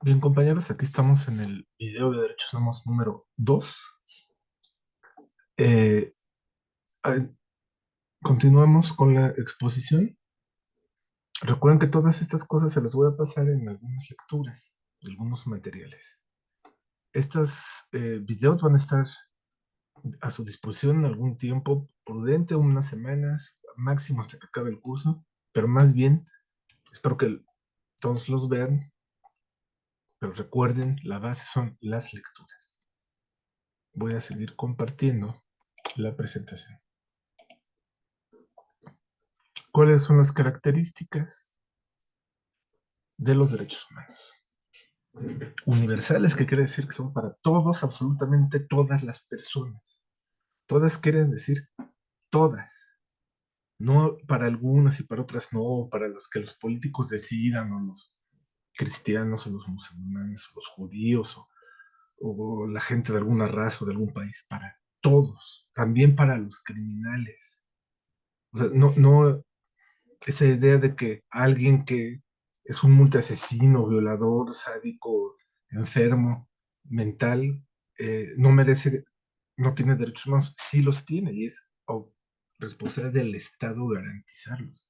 Bien, compañeros, aquí estamos en el video de Derechos Humanos número 2. Eh, ah, Continuamos con la exposición. Recuerden que todas estas cosas se las voy a pasar en algunas lecturas, algunos materiales. Estos videos van a estar a su disposición en algún tiempo prudente, unas semanas, máximo hasta que acabe el curso, pero más bien espero que todos los vean, pero recuerden, la base son las lecturas. Voy a seguir compartiendo la presentación. ¿Cuáles son las características de los derechos humanos? Universales, que quiere decir que son para todos, absolutamente todas las personas. Todas quieren decir todas. No para algunas y para otras no, para los que los políticos decidan, o los cristianos, o los musulmanes, o los judíos, o la gente de alguna raza o de algún país, para todos, también para los criminales. O sea, no, esa idea de que alguien que es un multiasesino, violador, sádico, enfermo, mental, no merece, no tiene derechos humanos. Sí los tiene y es responsabilidad del Estado garantizarlos.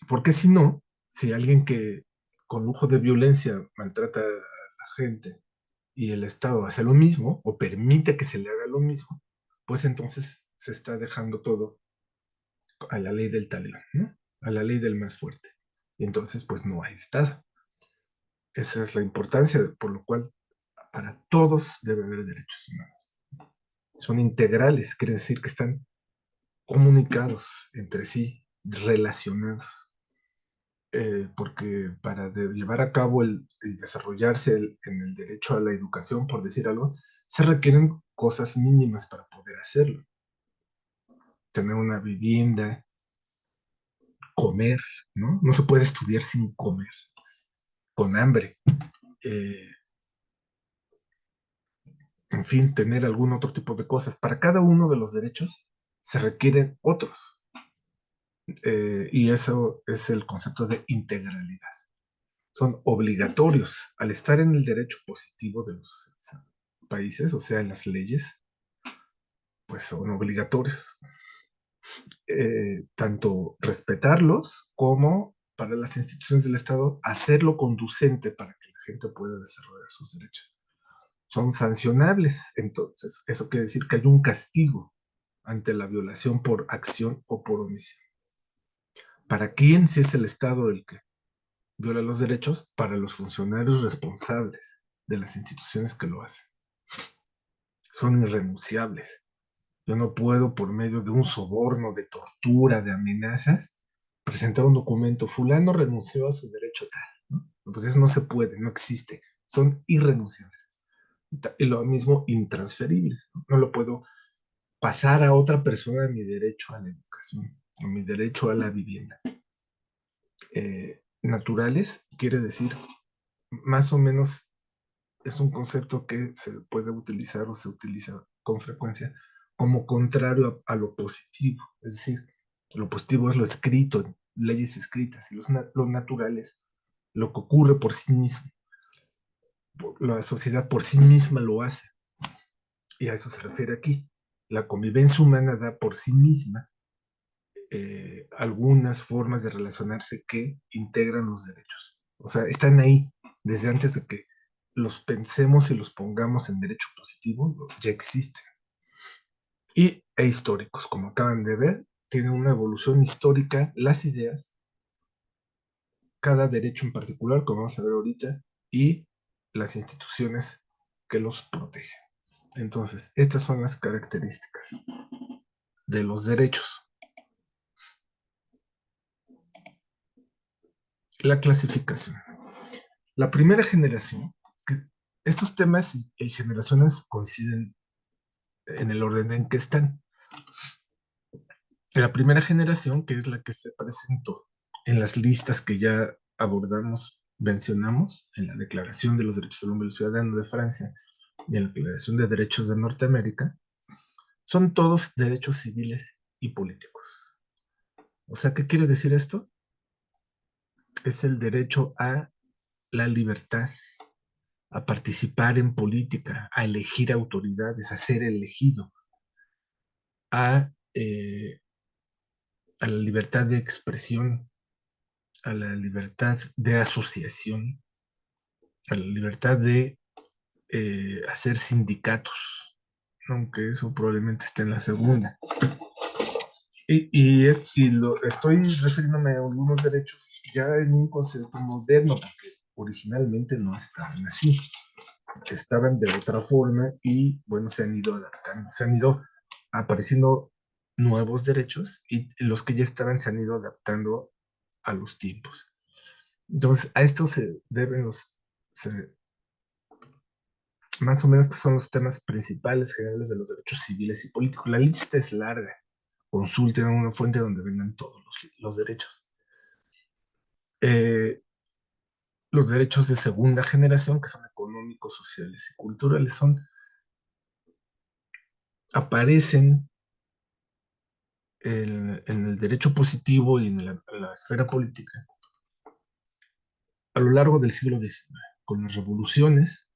Porque si no, si alguien que con lujo de violencia maltrata a la gente y el Estado hace lo mismo o permite que se le haga lo mismo, pues entonces se está dejando todo a la ley del talón, ¿no? A la ley del más fuerte. Y entonces, pues no hay Estado. Esa es la importancia, por lo cual para todos debe haber derechos humanos. Son integrales, quiere decir que están comunicados entre sí, relacionados. Porque para llevar a cabo y desarrollarse en el derecho a la educación, por decir algo, se requieren cosas mínimas para poder hacerlo. Tener una vivienda, comer, ¿no? No se puede estudiar sin comer, con hambre. Eh, en fin, tener algún otro tipo de cosas. Para cada uno de los derechos se requieren otros. Y eso es el concepto de integralidad. Son obligatorios. Al estar en el derecho positivo de los países, o sea, en las leyes, pues son obligatorios. Tanto respetarlos como para las instituciones del Estado hacerlo conducente para que la gente pueda desarrollar sus derechos. Son sancionables. Entonces, eso quiere decir que hay un castigo ante la violación por acción o por omisión. ¿Para quién si es el Estado el que viola los derechos? Para los funcionarios responsables de las instituciones que lo hacen. Son irrenunciables. Yo no puedo, por medio de un soborno, de tortura, de amenazas, presentar un documento, fulano renunció a su derecho tal, ¿no? Pues eso no se puede, no existe. Son irrenunciables. Y lo mismo, intransferibles. No lo puedo pasar a otra persona mi derecho a la educación, o mi derecho a la vivienda. Naturales quiere decir, más o menos, es un concepto que se puede utilizar o se utiliza con frecuencia como contrario a lo positivo. Es decir, lo positivo es lo escrito, en leyes escritas, y lo natural es lo que ocurre por sí mismo. La sociedad por sí misma lo hace. Y a eso se refiere aquí. La convivencia humana da por sí misma algunas formas de relacionarse que integran los derechos. O sea, están ahí desde antes de que los pensemos y los pongamos en derecho positivo, ya existen. E históricos, como acaban de ver, tienen una evolución histórica, las ideas, cada derecho en particular, como vamos a ver ahorita, y las instituciones que los protegen. Entonces, estas son las características de los derechos. La clasificación. La primera generación, que estos temas y generaciones coinciden en el orden en que están. La primera generación, que es la que se presentó en las listas que ya abordamos, mencionamos, en la Declaración de los Derechos del Hombre y del Ciudadano de Francia y en la Declaración de Derechos de Norteamérica, son todos derechos civiles y políticos. O sea, ¿qué quiere decir esto? Es el derecho a la libertad a participar en política, a elegir autoridades, a ser elegido, a, eh, a la libertad de expresión, a la libertad de asociación, a la libertad de hacer sindicatos, aunque eso probablemente esté en la segunda. Estoy refiriéndome a algunos derechos ya en un concepto moderno, porque originalmente no estaban así, estaban de otra forma y bueno, se han ido adaptando, se han ido apareciendo nuevos derechos y los que ya estaban se han ido adaptando a los tiempos. Entonces, a esto se deben más o menos que son los temas principales generales de los derechos civiles y políticos. La lista es larga. Consulten una fuente donde vengan todos los derechos. Eh, los derechos de segunda generación, que son económicos, sociales y culturales, aparecen en el derecho positivo y en la esfera política a lo largo del siglo XIX, con las revoluciones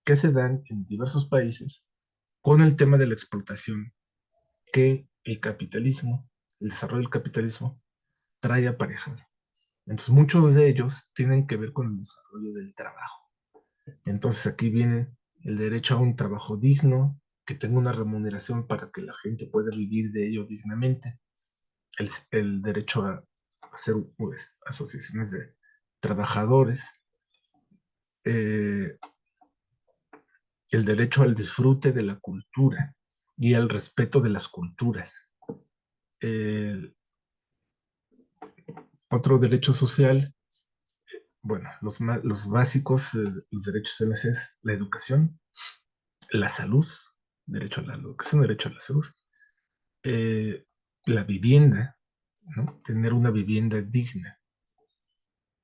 que se dan en diversos países, con el tema de la explotación que el capitalismo, el desarrollo del capitalismo, trae aparejado. Entonces, muchos de ellos tienen que ver con el desarrollo del trabajo. Entonces, aquí viene el derecho a un trabajo digno, que tenga una remuneración para que la gente pueda vivir de ello dignamente, el derecho a hacer pues, asociaciones de trabajadores, eh, el derecho al disfrute de la cultura y al respeto de las culturas. Eh, otro derecho social, bueno, los básicos, los derechos en ese es la educación, la salud, derecho a la educación, derecho a la salud, eh, la vivienda, ¿no? Tener una vivienda digna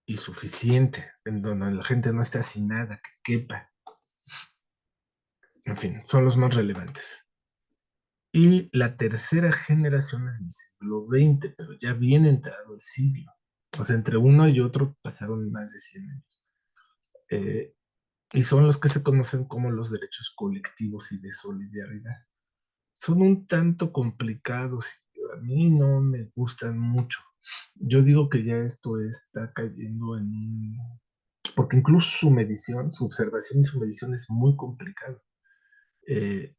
y suficiente, en donde la gente no esté hacinada, que quepa. En fin, son los más relevantes. Y la tercera generación es del siglo XX, pero ya bien entrado el siglo. O sea, entre uno y otro pasaron más de 100 años. Eh, y son los que se conocen como los derechos colectivos y de solidaridad. Son un tanto complicados y a mí no me gustan mucho. Yo digo que ya esto está cayendo en un... Porque incluso su medición, su observación y su medición es muy complicado. Eh,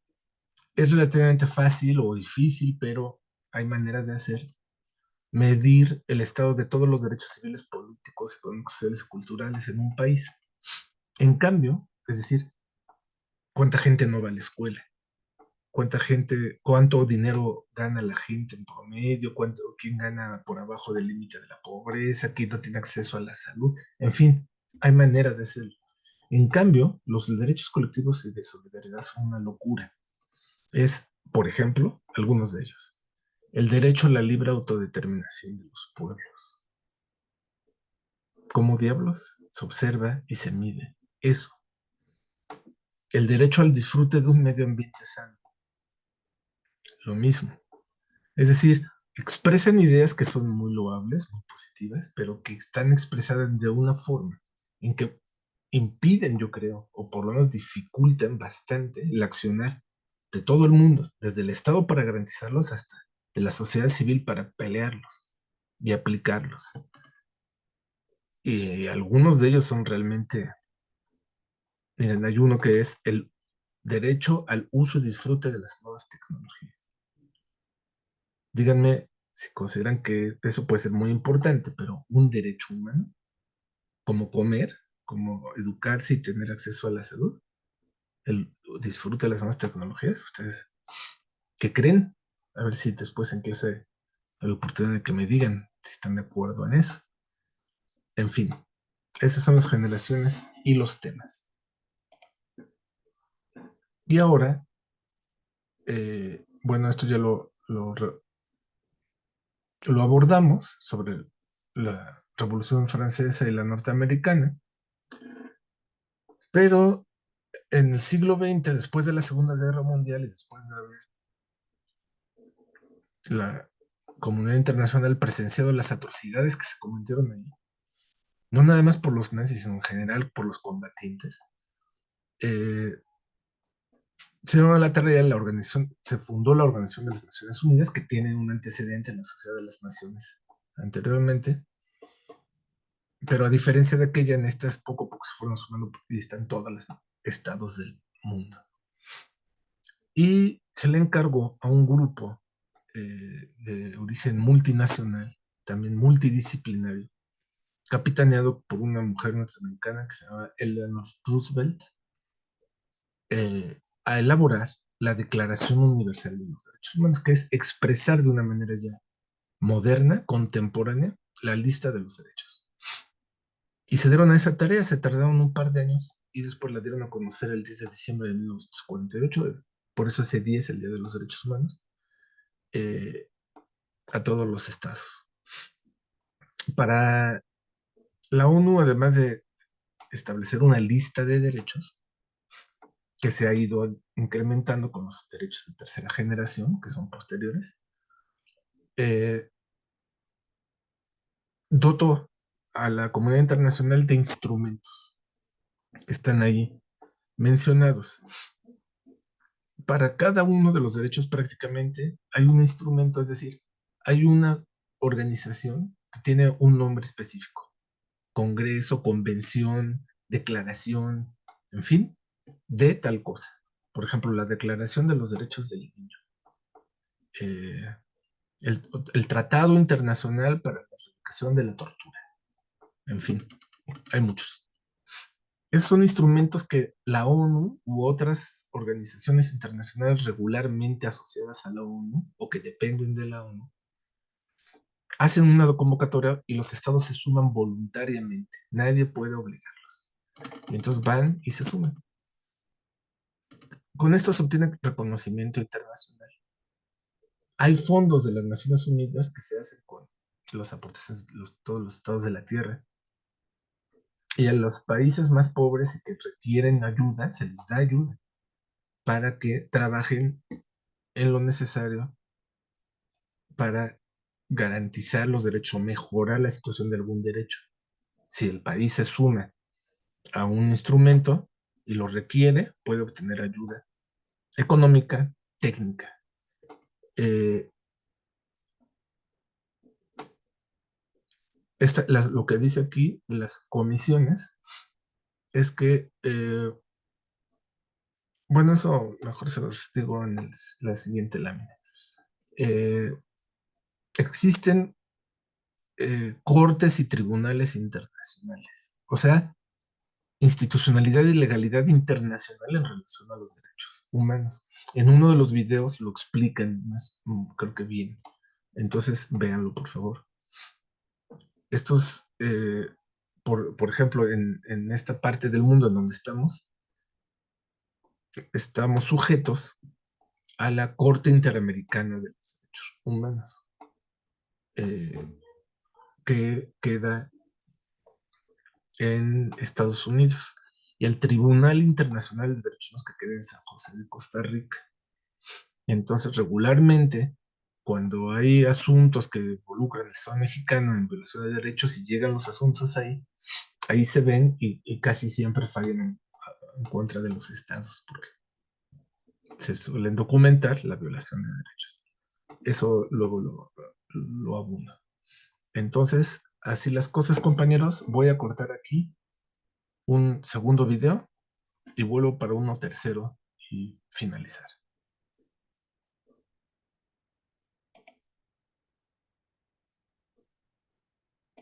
es relativamente fácil o difícil, pero hay manera de hacer. Medir el estado de todos los derechos civiles, políticos, económicos, sociales y culturales en un país. En cambio, es decir, cuánta gente no va a la escuela, cuánta gente, cuánto dinero gana la gente en promedio, quién gana por abajo del límite de la pobreza, quién no tiene acceso a la salud, en fin, hay manera de hacerlo. En cambio, los derechos colectivos y de solidaridad son una locura. Es, por ejemplo, algunos de ellos. El derecho a la libre autodeterminación de los pueblos. ¿Cómo diablos se observa y se mide eso? El derecho al disfrute de un medio ambiente sano. Lo mismo. Es decir, expresan ideas que son muy loables, muy positivas, pero que están expresadas de una forma en que impiden, yo creo, o por lo menos dificultan bastante el accionar de todo el mundo, desde el Estado para garantizarlos hasta de la sociedad civil para pelearlos y aplicarlos. Y algunos de ellos son realmente, miren, hay uno que es el derecho al uso y disfrute de las nuevas tecnologías. Díganme si consideran que eso puede ser muy importante, pero un derecho humano, como comer, como educarse y tener acceso a la salud, el disfrute de las nuevas tecnologías, ¿ustedes qué creen? A ver si después en clase hay la oportunidad de que me digan si están de acuerdo en eso. En fin, esas son las generaciones y los temas. Y ahora, bueno, esto ya lo abordamos sobre la Revolución Francesa y la norteamericana, pero en el siglo XX, después de la Segunda Guerra Mundial y después de haber la comunidad internacional presenciado las atrocidades que se cometieron ahí, no nada más por los nazis, sino en general por los combatientes. Eh, Se dio la tarea de la organización, se fundó la Organización de las Naciones Unidas, que tiene un antecedente en la Sociedad de las Naciones anteriormente, pero a diferencia de aquella, en estas poco a poco se fueron sumando y están todos los estados del mundo. Y se le encargó a un grupo de origen multinacional, también multidisciplinario, capitaneado por una mujer norteamericana que se llama Eleanor Roosevelt, a elaborar la Declaración Universal de los Derechos Humanos, que es expresar de una manera ya moderna, contemporánea, la lista de los derechos. Y se dieron a esa tarea, se tardaron un par de años y después la dieron a conocer el 10 de diciembre de 1948, por eso ese día es el Día de los Derechos Humanos, eh, a todos los estados. Para la ONU, además de establecer una lista de derechos que se ha ido incrementando con los derechos de tercera generación, que son posteriores, eh, dotó a la comunidad internacional de instrumentos que están ahí mencionados. Para cada uno de los derechos prácticamente hay un instrumento, es decir, hay una organización que tiene un nombre específico: congreso, convención, declaración, en fin, de tal cosa. Por ejemplo, la Declaración de los Derechos del Niño, eh, el Tratado Internacional para la Erradicación de la Tortura, en fin, hay muchos. Esos son instrumentos que la ONU u otras organizaciones internacionales regularmente asociadas a la ONU o que dependen de la ONU hacen una convocatoria y los estados se suman voluntariamente. Nadie puede obligarlos. Y entonces van y se suman. Con esto se obtiene reconocimiento internacional. Hay fondos de las Naciones Unidas que se hacen con los aportes de todos los estados de la Tierra. Y a los países más pobres y que requieren ayuda, se les da ayuda para que trabajen en lo necesario para garantizar los derechos o mejorar la situación de algún derecho. Si el país se suma a un instrumento y lo requiere, puede obtener ayuda económica, técnica. Lo que dice aquí de las comisiones es que, bueno, eso mejor se los digo en la siguiente lámina. Eh, Existen cortes y tribunales internacionales, o sea, institucionalidad y legalidad internacional en relación a los derechos humanos. En uno de los videos lo explican más, creo que bien. Entonces, véanlo, por favor. Estos, por ejemplo, en esta parte del mundo en donde estamos sujetos a la Corte Interamericana de los Derechos Humanos, eh, que queda en Estados Unidos, y el Tribunal Internacional de Derechos Humanos, que queda en San José de Costa Rica. Entonces, regularmente, cuando hay asuntos que involucran al Estado mexicano en violación de derechos y llegan los asuntos ahí se ven y casi siempre fallan en contra de los estados, porque se suelen documentar la violación de derechos. Eso luego lo abunda. Entonces, así las cosas, compañeros. Voy a cortar aquí un segundo video y vuelvo para uno tercero y finalizar.